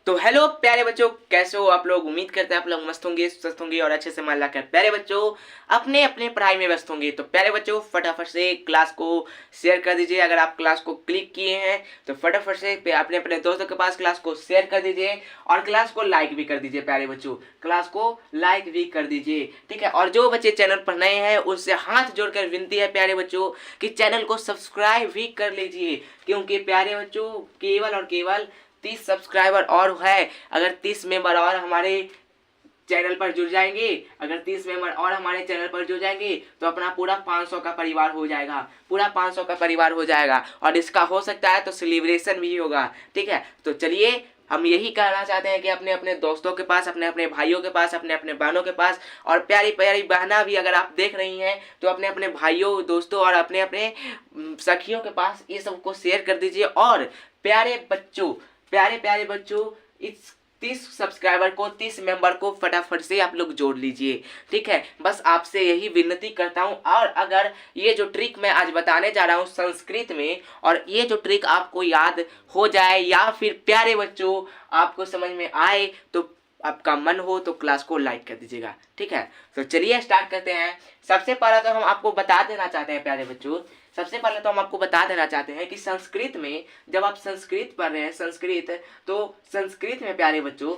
तो हेलो प्यारे बच्चों, कैसे हो आप लोग। उम्मीद करते हैं आप लोग मस्त होंगे, स्वस्थ होंगे और अच्छे से मन लगाकर प्यारे बच्चों अपने अपने पढ़ाई में व्यस्त होंगे। तो प्यारे बच्चों फटाफट से क्लास को शेयर कर दीजिए। अगर आप क्लास को क्लिक किए हैं तो फटाफट से अपने अपने दोस्तों के पास क्लास को शेयर कर दीजिए और क्लास को लाइक भी कर दीजिए। प्यारे बच्चों क्लास को लाइक भी कर दीजिए, ठीक है। और जो बच्चे चैनल पर नए हैं उनसे हाथ जोड़कर विनती है प्यारे बच्चों कि चैनल को सब्सक्राइब भी कर लीजिए, क्योंकि प्यारे बच्चों केवल और केवल 30 सब्सक्राइबर और है। अगर 30 मेंबर और हमारे चैनल पर जुड़ जाएंगे, अगर 30 मेंबर और हमारे चैनल पर जुड़ जाएंगे तो अपना पूरा 500 का परिवार हो जाएगा, पूरा 500 का परिवार हो जाएगा। और इसका हो सकता है तो सेलिब्रेशन भी होगा, ठीक है। तो चलिए हम यही कहना चाहते हैं कि अपने अपने दोस्तों के पास, अपने अपने भाइयों के पास, अपने अपने बहनों के पास, और प्यारी प्यारी बहना भी अगर आप देख रही हैं तो अपने अपने भाइयों, दोस्तों और अपने अपने सखियों के पास ये सबको शेयर कर दीजिए। और प्यारे बच्चों, प्यारे प्यारे बच्चों, इस 30 सब्सक्राइबर को, 30 मेंबर को फटाफट से आप लोग जोड़ लीजिए, ठीक है। बस आपसे यही विनती करता हूं। और अगर ये जो ट्रिक मैं आज बताने जा रहा हूं संस्कृत में, और ये जो ट्रिक आपको याद हो जाए या फिर प्यारे बच्चों आपको समझ में आए तो आपका मन हो तो क्लास को लाइक कर दीजिएगा, ठीक है। तो चलिए स्टार्ट करते हैं। सबसे पहले तो हम आपको बता देना चाहते हैं प्यारे बच्चों, सबसे पहले तो हम आपको बता देना चाहते हैं कि संस्कृत में जब आप संस्कृत पढ़ रहे हैं, संस्कृत, तो संस्कृत में प्यारे बच्चों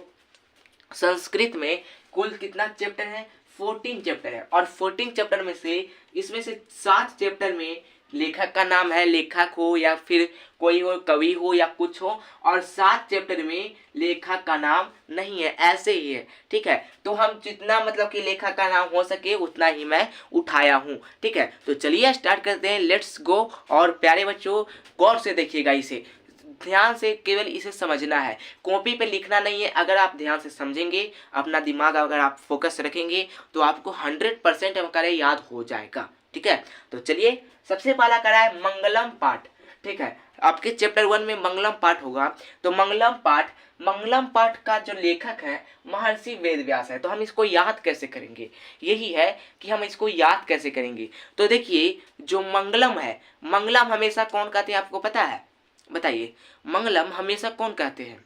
संस्कृत में कुल कितना चैप्टर है? 14 चैप्टर है। और 14 चैप्टर में से इसमें से 7 चैप्टर में लेखक का नाम है, लेखक हो या फिर कोई हो, कवि हो या कुछ हो, और 7 चैप्टर में लेखक का नाम नहीं है, ऐसे ही है, ठीक है। तो हम जितना मतलब कि लेखक का नाम हो सके उतना ही मैं उठाया हूँ, ठीक है। तो चलिए स्टार्ट करते हैं, लेट्स गो। और प्यारे बच्चों गौर से देखिएगा, इसे ध्यान से केवल इसे समझना है, कॉपी पे लिखना नहीं है। अगर आप ध्यान से समझेंगे, अपना दिमाग अगर आप फोकस रखेंगे तो आपको 100% याद हो जाएगा, ठीक है। तो चलिए सबसे पहला करा है मंगलम पाठ, ठीक है। आपके चैप्टर 1 में मंगलम पाठ होगा। तो मंगलम पाठ का जो लेखक है महर्षि वेदव्यास है। तो हम इसको याद कैसे करेंगे, यही है कि हम इसको याद कैसे करेंगे। तो देखिए जो मंगलम है, मंगलम हमेशा कौन कहते हैं आपको पता है? बताइए, मंगलम हमेशा कौन कहते हैं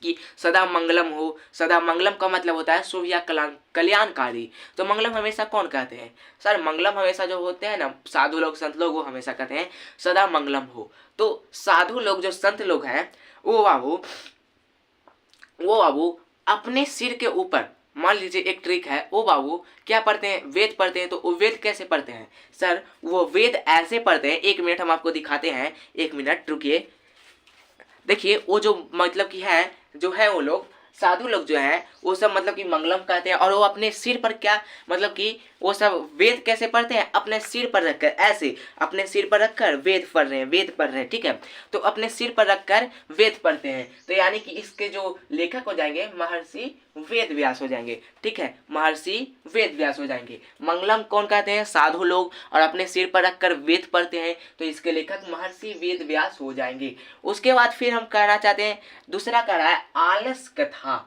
कि सदा मंगलम हो। सदा मंगलम का मतलब होता है शुभ या कल्याणकारी। तो मंगलम हमेशा कौन कहते हैं? सर मंगलम हमेशा जो होते हैं ना साधु लोग, संत लोग, वो हमेशा कहते हैं सदा मंगलम हो। तो साधु लोग जो संत लोग हैं वो बाबू अपने सिर के ऊपर, मान लीजिए एक ट्रिक है, वो बाबू क्या पढ़ते हैं? वेद पढ़ते हैं। तो वो वेद कैसे पढ़ते हैं? सर वो वेद ऐसे पढ़ते हैं, 1 मिनट हम आपको दिखाते हैं, 1 मिनट रुकिए। देखिए वो जो मतलब कि है, जो है वो लोग साधु लोग जो हैं वो सब मतलब कि मंगलम कहते हैं। और वो अपने सिर पर क्या मतलब कि वो सब वेद कैसे पढ़ते हैं? अपने सिर पर रखकर, ऐसे अपने सिर पर रखकर वेद पढ़ रहे हैं, वेद पढ़ रहे हैं, ठीक है। तो अपने सिर पर रखकर वेद पढ़ते हैं। तो यानी कि इसके जो लेखक हो जाएंगे महर्षि वेद व्यास हो जाएंगे, ठीक है। महर्षि वेद व्यास हो जाएंगे। मंगलम कौन कहते हैं? साधु लोग, और अपने सिर पर रखकर वेद पढ़ते हैं, तो इसके लेखक महर्षि वेद व्यास हो जाएंगे। उसके बाद फिर हम कहना चाहते हैं, दूसरा कह रहा है आलस कथा।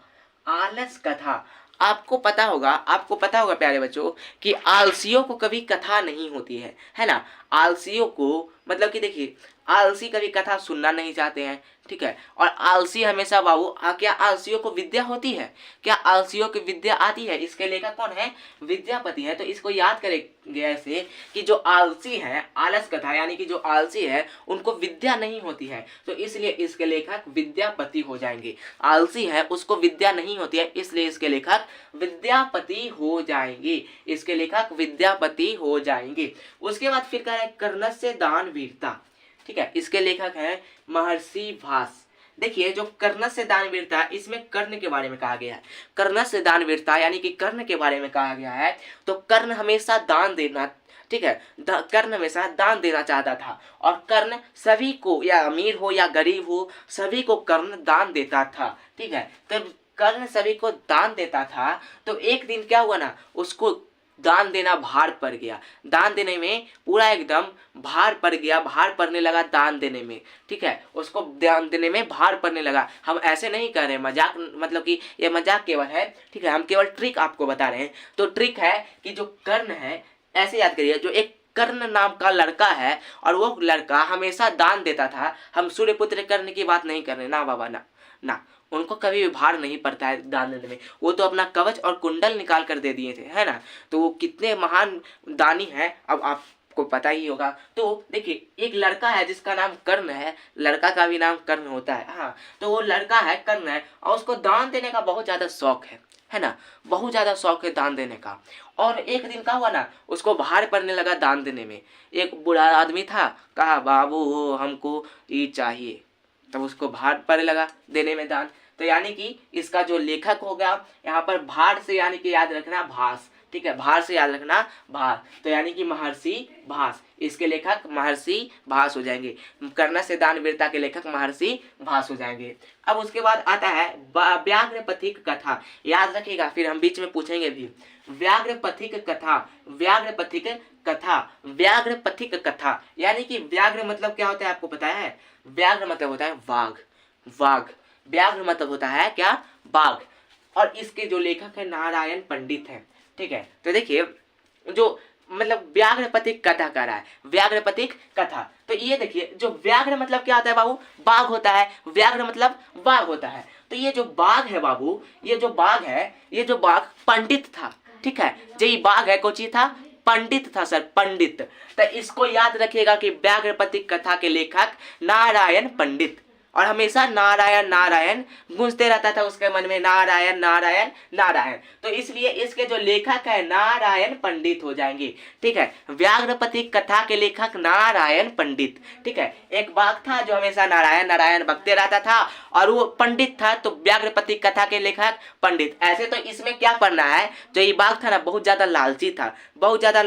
आलस कथा आपको पता होगा प्यारे बच्चों कि आलसियों को कभी कथा नहीं होती है ना। आलसियों को मतलब कि देखिए आलसी कभी कथा सुनना नहीं चाहते हैं, ठीक है। और आलसी हमेशा बाबू क्या आलसियों को विद्या होती है? क्या आलसियों की विद्या आती है? इसके लेखक कौन है? विद्यापति है। तो इसको याद करेंगे ऐसे कि जो आलसी है, आलस कथा यानी कि जो आलसी है उनको विद्या नहीं होती है, तो इसलिए इसके लेखक विद्यापति हो जाएंगे। आलसी है उसको विद्या नहीं होती है, इसलिए इसके लेखक विद्यापति हो जाएंगे, इसके लेखक विद्यापति हो जाएंगे। उसके बाद फिर कह रहे हैं कर्णस्य दान वीरता, ठीक है। इसके लेखक हैं महर्षि भास। देखिए जो कर्ण से दान वीरता, इसमें कर्ण के बारे में कहा गया है। कर्ण से दान वीरता यानी कि कर्ण के बारे में कहा गया है। तो कर्ण हमेशा दान देना, ठीक है, कर्ण हमेशा दान देना चाहता था। और कर्ण सभी को, या अमीर हो या गरीब हो, सभी को कर्ण दान देता था, ठीक है। तब कर्ण सभी को दान देता था। तो एक दिन क्या हुआ ना, उसको दान देना भार पड़ गया, दान देने में पूरा एकदम भार पड़ गया, भार पड़ने लगा दान देने में, ठीक है। उसको दान देने में भार पड़ने लगा। हम ऐसे नहीं कर रहे मजाक, मतलब कि ये मजाक केवल है, ठीक है। हम केवल ट्रिक आपको बता रहे हैं। तो ट्रिक है कि जो कर्ण है, ऐसे याद करिए, जो एक कर्ण नाम का लड़का है और वो लड़का हमेशा दान देता था। हम सूर्यपुत्र कर्ण की बात नहीं कर रहे, ना बाबा ना ना, उनको कभी भी भार नहीं पड़ता है दान देने में। वो तो अपना कवच और कुंडल निकाल कर दे दिए थे, है ना। तो वो कितने महान दानी हैं अब आपको पता ही होगा। तो देखिए एक लड़का है जिसका नाम कर्ण है, लड़का का भी नाम कर्ण होता है, हाँ। तो वो लड़का है, कर्ण है, और उसको दान देने का बहुत ज़्यादा शौक है ना, बहुत ज़्यादा शौक है दान देने का। और एक दिन क्या हुआ ना, उसको भार पड़ने लगा दान देने में। एक बूढ़ा आदमी था, कहा बाबू हमको ये चाहिए, तब उसको भार पड़ने लगा देने में दान। तो यानी कि इसका जो लेखक होगा यहाँ पर भार से यानी कि याद रखना भास, ठीक है, भार से याद रखना भास, तो यानी कि महर्षि भास, इसके लेखक महर्षि भास हो जाएंगे। कर्ण से दान वीरता के लेखक महर्षि भास हो जाएंगे। अब उसके बाद आता है व्याघ्रपथिक कथा, याद रखिएगा, फिर हम बीच में पूछेंगे भी। व्याघ्रपथिक कथा, व्याघ्रपथिक कथा, व्याघ्रपथिक कथा, यानी कि व्याघ्र मतलब क्या होता है आपको पता है? व्याघ्र मतलब होता है वाघ, वाघ, व्याघ्र मतलब होता है क्या? बाघ। और इसके जो लेखक है नारायण पंडित है, ठीक है। तो देखिए जो मतलब व्याघ्रपथिक कथा कर रहा है, व्याघ्रपथिक कथा, तो ये देखिए जो व्याघ्र मतलब क्या होता है बाबू? बाघ होता है, व्याघ्र मतलब बाघ होता है। तो ये जो बाघ है बाबू, ये जो बाघ है, ये जो बाघ पंडित था, ठीक है, जो ये बाघ है कोची था? पंडित था सर, पंडित। तो इसको याद रखिएगा कि व्याघ्रपथिक कथा के लेखक नारायण पंडित, और हमेशा नारायण नारायण गूंजते रहता था उसके मन में, नारायण नारायण नारायण। तो इसलिए इसके जो लेखक है नारायण पंडित हो जाएंगे, ठीक है। व्याघ्रपथिक कथा के लेखक नारायण पंडित, ठीक है। एक बाघ था जो हमेशा नारायण नारायण बकते रहता था और वो पंडित था, तो व्याघ्रपथिक कथा के लेखक पंडित। ऐसे तो इसमें क्या पढ़ना है, जो ये बाघ था ना बहुत ज्यादा लालची था, बहुत ज्यादा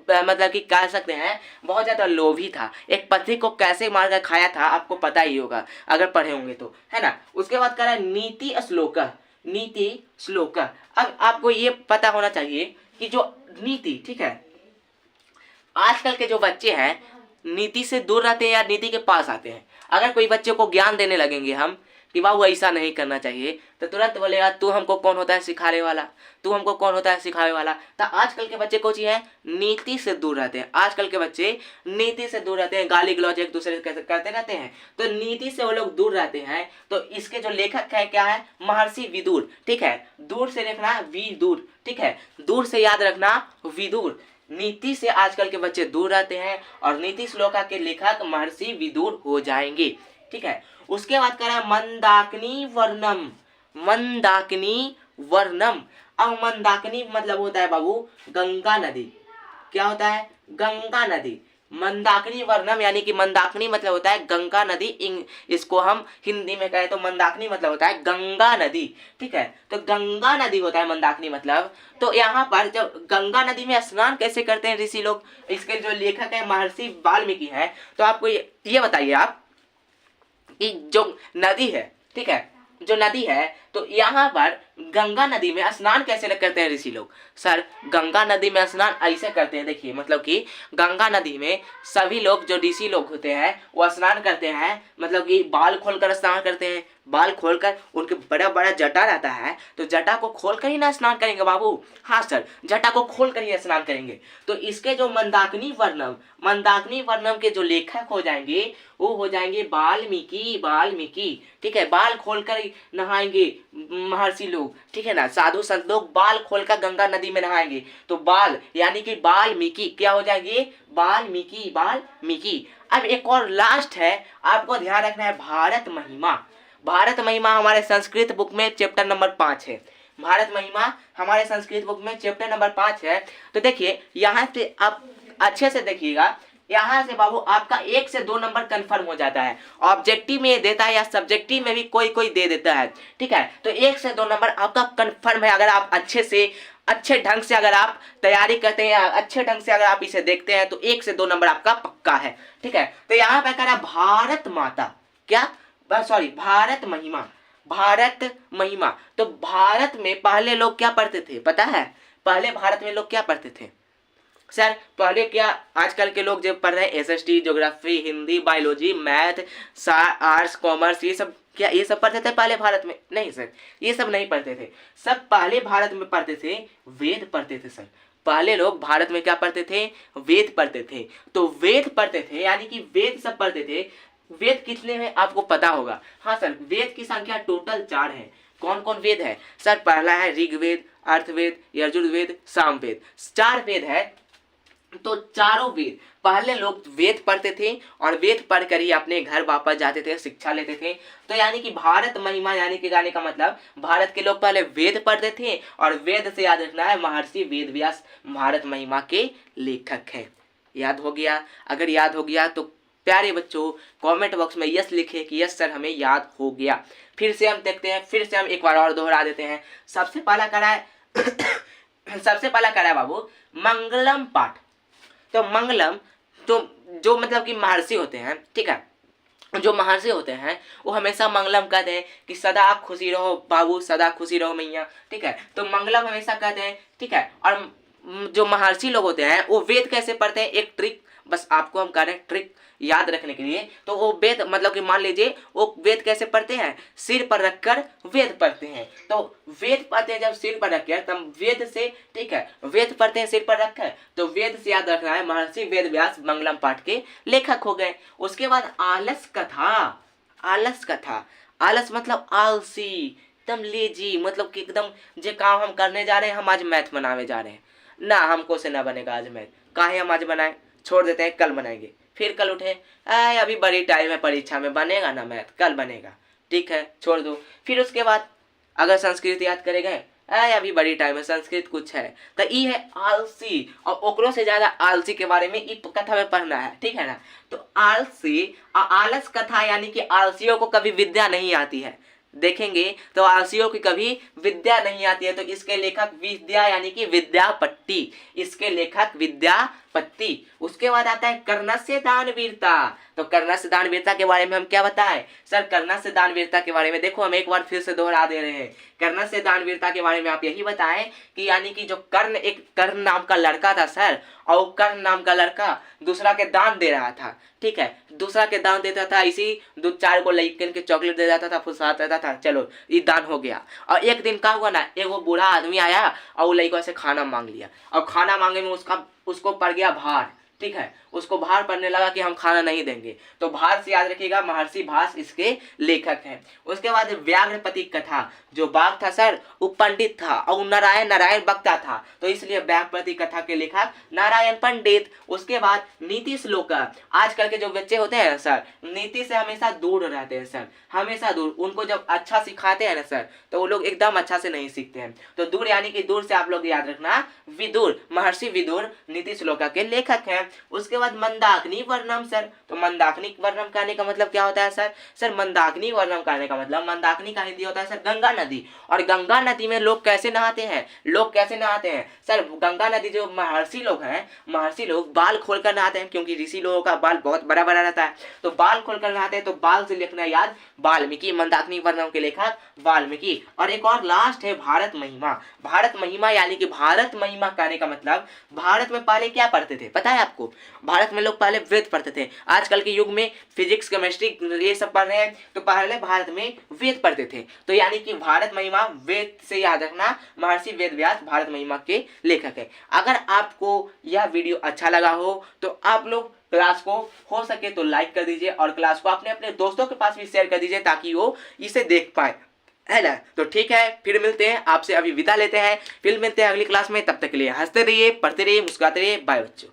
मतलब कि कह सकते हैं बहुत ज्यादा लोभी था। एक पथिक को कैसे मार कर खाया था आपको पता ही होगा अगर पढ़े होंगे तो, है ना। उसके बाद कह रहा है नीति श्लोक, नीति श्लोक। अब आपको ये पता होना चाहिए कि जो नीति, ठीक है, आजकल के जो बच्चे हैं नीति से दूर रहते हैं या नीति के पास आते हैं। अगर कोई बच्चे को ज्ञान देने लगेंगे हम कि बाबू ऐसा नहीं करना चाहिए, तो तुरंत बोलेगा तू हमको कौन होता है सिखाने वाला, तू हमको कौन होता है सिखाने वाला। तो आजकल के बच्चे को है नीति से दूर रहते हैं, आजकल के बच्चे नीति से दूर रहते हैं, गाली गलौज एक दूसरे से करते रहते हैं, तो नीति से वो लोग दूर रहते हैं। तो इसके जो लेखक है क्या है? महर्षि विदुर, ठीक है, दूर से लिखना विदुर, ठीक है, दूर से याद रखना विदुर। नीति से आजकल के बच्चे दूर रहते हैं और नीति श्लोका के लेखक महर्षि विदुर हो जाएंगे, ठीक है। उसके बाद कह रहा है मंदाकिनी वर्णम, मंदाकिनी वर्णम। अब मंदाकिनी मतलब होता है बाबू गंगा नदी, क्या होता है? गंगा नदी। मंदाकिनी वर्णम यानी कि मंदाकिनी मतलब होता है गंगा नदी, इसको हम हिंदी में कहें तो मंदाकिनी मतलब होता है गंगा नदी, ठीक है। तो गंगा नदी होता है मंदाकिनी मतलब। तो यहाँ पर जब गंगा नदी में स्नान कैसे करते हैं ऋषि लोग, इसके जो लेखक है महर्षि वाल्मीकि है। तो आपको ये बताइए आप कि जो नदी है, ठीक है, जो नदी है, तो यहाँ पर गंगा नदी में स्नान कैसे करते हैं ऋषि लोग? सर गंगा नदी में स्नान ऐसे करते हैं, देखिए मतलब कि गंगा नदी में सभी लोग जो ऋषि लोग होते हैं वो स्नान करते हैं, मतलब कि बाल खोलकर स्नान करते हैं, बाल खोलकर, उनके बड़ा बड़ा जटा रहता है तो जटा को खोलकर ही ना स्नान करेंगे बाबू। हाँ सर, जटा को खोलकर ही स्नान करेंगे। तो इसके जो मंदाकिनी वर्णम, मंदाकिनी वर्णम के जो लेखक हो जाएंगे वो हो जाएंगे वाल्मीकि, वाल्मीकि, ठीक है। बाल खोलकर नहाएंगे महर्षि लोग, ठीक है ना, साधु संत लोग बाल खोलकर गंगा नदी में नहाएंगे। तो बाल यानी कि वाल्मीकि क्या हो जाएंगे? वाल्मीकि, वाल्मीकि। अब एक और लास्ट है, आपको ध्यान रखना है भारत महिमा। भारत महिमा हमारे संस्कृत बुक में चैप्टर नंबर 5 है, भारत महिमा हमारे संस्कृत बुक में चैप्टर नंबर 5 है। तो देखिए यहाँ से आप अच्छे से देखिएगा, यहाँ से बाबू आपका 1 से 2 नंबर कंफर्म हो जाता है। ऑब्जेक्टिव में देता है या सब्जेक्टिव में भी कोई कोई दे देता है, ठीक है। तो 1 से 2 नंबर आपका कंफर्म है अगर आप अच्छे ढंग से अगर आप तैयारी करते हैं, अच्छे ढंग से अगर आप इसे देखते हैं तो 1 से 2 नंबर आपका पक्का है, ठीक है। तो यहाँ पे कह रहा है भारत माता, क्या, सॉरी, भारत महिमा, भारत महिमा। तो भारत में पहले लोग क्या पढ़ते थे पता है? पहले भारत में लोग क्या पढ़ते थे सर? पहले क्या, आजकल के लोग जब पढ़ रहे हैं SST, geography, Hindi, biology, math, arts, commerce, ये सब क्या ये सब पढ़ते थे पहले भारत में? नहीं सर, ये सब नहीं पढ़ते थे। सब पहले भारत में पढ़ते थे वेद पढ़ते थे सर, पहले लोग भारत में क्या पढ़ते थे, वेद पढ़ते थे। तो वेद पढ़ते थे यानी कि वेद सब पढ़ते थे। वेद कितने हैं आपको पता होगा। हाँ सर, वेद की संख्या टोटल 4 है। कौन कौन वेद है सर? पहला है ऋग्वेद, अर्थवेद, यजुर्वेद, सामवेद, 4 वेद है। तो चारों वेद पहले लोग वेद पढ़ते थे और वेद पढ़कर ही अपने घर वापस जाते थे, शिक्षा लेते थे। तो यानी कि भारत महिमा यानी कि गाने का मतलब भारत के लोग पहले वेद पढ़ते थे और वेद से याद रखना है महर्षि वेद व्यास भारत महिमा के लेखक हैं। याद हो गया? अगर याद हो गया तो प्यारे बच्चों कमेंट बॉक्स में यस लिखे कि यस सर हमें याद हो गया। फिर से हम देखते हैं, फिर से हम एक बार और दोहरा देते हैं। सबसे पहला करा है सबसे पहला करा है बाबू मंगलम पाठ। तो मंगलम तो जो मतलब कि महर्षि होते हैं, ठीक है, जो महर्षि होते हैं वो हमेशा मंगलम कहते हैं कि सदा आप खुशी रहो बाबू, सदा खुशी रहो मैया, ठीक है। तो मंगलम हमेशा कहते हैं, ठीक है। और जो महर्षि लोग होते हैं वो वेद कैसे पढ़ते हैं, एक ट्रिक बस आपको हम कह रहे हैं ट्रिक याद रखने के लिए। तो वो वेद मतलब कि मान लीजिए वो वेद कैसे पढ़ते हैं, सिर पर रखकर वेद पढ़ते हैं। तो वेद पढ़ते हैं जब सिर पर रखकर, तब वेद से, ठीक है, वेद पढ़ते हैं सिर पर रखकर, तो वेद से याद रखना है महर्षि वेद व्यास मंगलम पाठ के लेखक हो गए। उसके बाद आलस कथा। आलस कथा, आलस मतलब आलसी, एकदम लेजी, मतलब कि एकदम जे काम हम करने जा रहे हैं, हम आज मैथ बनावे जा रहे हैं ना, हमको से ना बनेगा आज मैथ, काहे हम आज बनाए, छोड़ देते हैं कल बनाएंगे। फिर कल उठे, अभी बड़ी टाइम है परीक्षा में, बनेगा ना मैथ, कल बनेगा, ठीक है छोड़ दो। फिर उसके बाद अगर संस्कृत याद करे गए, अभी बड़ी टाइम है संस्कृत कुछ है, तो ये है आलसी। और ओकरों से ज्यादा आलसी के बारे में इस कथा में पढ़ना है, ठीक है ना। तो आलसी आलस कथा यानी कि आलसियों को कभी विद्या नहीं आती है, देखेंगे तो आलसियों की कभी विद्या नहीं आती है। तो इसके लेखक विद्या यानी कि विद्यापति, इसके लेखक विद्यापति। उसके बाद आता है कर्णस्य दानवीरता। तो कर्णस्य दानवीरता के बारे में हम क्या बताएं सर? कर्णस्य दानवीरता के बारे में देखो हम एक बार फिर से दोहरा दे रहे हैं। कर्णस्य दानवीरता के बारे में आप यही बताएं कि यानी कि जो कर्ण, एक कर्ण नाम का लड़का था सर, और कर्ण नाम का लड़का दूसरा के दान दे रहा था, ठीक है, दूसरा के दान देता था, इसी 2-4 को लड़कन के चॉकलेट दे जाता था, फुसलाता रहता था, चलो ये दान हो गया। और एक दिन क्या हुआ ना, एक वो बूढ़ा आदमी आया और वो लड़का से खाना मांग लिया, और खाना मांगे में उसको पड़ गया भार, ठीक है, उसको भार पड़ने लगा कि हम खाना नहीं देंगे। तो भार से याद रखिएगा महर्षि भास इसके लेखक हैं। उसके बाद व्याघ्रपति कथा, जो बाघ था सर वो पंडित था और नारायण वक्ता था, तो इसलिए व्याघ्रपति कथा के लेखक नारायण पंडित। उसके बाद नीति श्लोक। आजकल के जो बच्चे होते हैं सर नीति से हमेशा दूर रहते हैं सर, हमेशा दूर। उनको जब अच्छा सिखाते हैं ना सर तो वो लोग एकदम अच्छा से नहीं सीखते हैं। तो दूर यानी कि दूर से आप लोग याद रखना विदुर, महर्षि विदुर नीति श्लोक के लेखक हैं। उसके बाद मंदाकिनी वर्णम सर। तो मंदाकिनी वर्णम कहने का मतलब क्या होता है सर? सर मंदाकिनी वर्णम कहने का मतलब, मंदाकिनी का हिंदी होता है सर गंगा नदी। और गंगा नदी में लोग कैसे नहाते हैं? लोग कैसे नहाते हैं सर? गंगा नदी जो महर्षि लोग हैं, महर्षि लोग बाल खोलकर नहाते हैं, क्योंकि ऋषि लोगों का बाल बहुत बड़ा बड़ा रहता है, तो बाल खोलकर नहाते हैं। तो बाल से लिखना याद वाल्मीकि, मंदाकिनी वर्णम के लेखक वाल्मीकि। और एक और लास्ट है भारत महिमा। भारत महिमा यानी कि भारत महिमा कहने का मतलब, भारत में पहले क्या पढ़ते थे पता है आपको? भारत में लोग पहले वेद पढ़ते थे। आजकल के युग में फिजिक्स केमिस्ट्री ये सब पढ़ रहे हैं, तो पहले भारत में वेद पढ़ते थे। तो यानी कि भारत महिमा वेद से याद रखना, महर्षि वेद व्यास भारत महिमा के लेखक है। अगर आपको यह वीडियो अच्छा लगा हो तो आप लोग क्लास को हो सके तो लाइक कर दीजिए और क्लास को अपने अपने दोस्तों के पास भी शेयर कर दीजिए ताकि वो इसे देख पाए, है ना। तो ठीक है, फिर मिलते हैं, आपसे अभी विदा लेते हैं, फिर मिलते हैं अगली क्लास में। तब तक के लिए हंसते रहिए, पढ़ते रहिए, मुस्कुराते रहिए। बाय बच्चों।